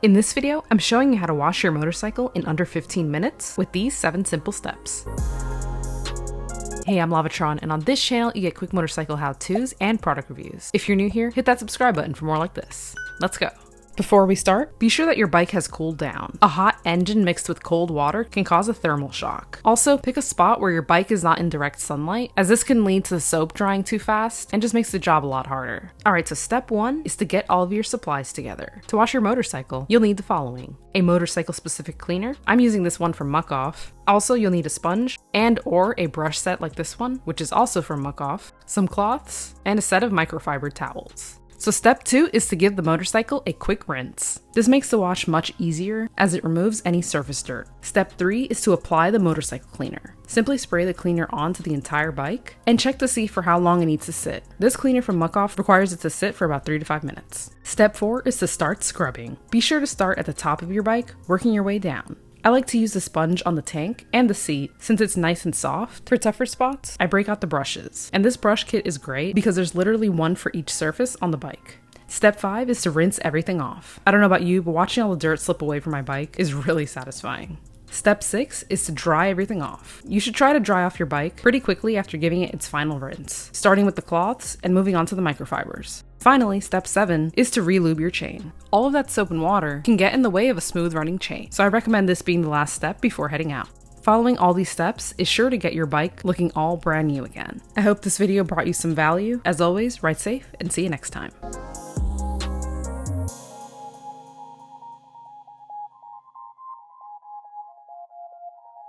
In this video, I'm showing you how to wash your motorcycle in under 15 minutes with these 7 simple steps. Hey, I'm Lavatronn, and on this channel, you get quick motorcycle how-tos and product reviews. If you're new here, hit that subscribe button for more like this. Let's go. Before we start, be sure that your bike has cooled down. A hot engine mixed with cold water can cause a thermal shock. Also, pick a spot where your bike is not in direct sunlight, as this can lead to the soap drying too fast and just makes the job a lot harder. Alright, so step 1 is to get all of your supplies together. To wash your motorcycle, you'll need the following: a motorcycle specific cleaner. I'm using this one from muc-off. Also, you'll need a sponge and or a brush set like this one, which is also from muc-off, some cloths, and a set of microfiber towels. So step 2 is to give the motorcycle a quick rinse. This makes the wash much easier as it removes any surface dirt. Step 3 is to apply the motorcycle cleaner. Simply spray the cleaner onto the entire bike and check to see for how long it needs to sit. This cleaner from muc-off requires it to sit for about 3 to 5 minutes. Step 4 is to start scrubbing. Be sure to start at the top of your bike, working your way down. I like to use the sponge on the tank and the seat since it's nice and soft. For tougher spots, I break out the brushes. And this brush kit is great because there's literally one for each surface on the bike. Step 5 is to rinse everything off. I don't know about you, but watching all the dirt slip away from my bike is really satisfying. Step 6 is to dry everything off. You should try to dry off your bike pretty quickly after giving it its final rinse, starting with the cloths and moving on to the microfibers. Finally, step 7 is to re-lube your chain. All of that soap and water can get in the way of a smooth running chain, so I recommend this being the last step before heading out. Following all these steps is sure to get your bike looking all brand new again. I hope this video brought you some value. As always, ride safe and see you next time.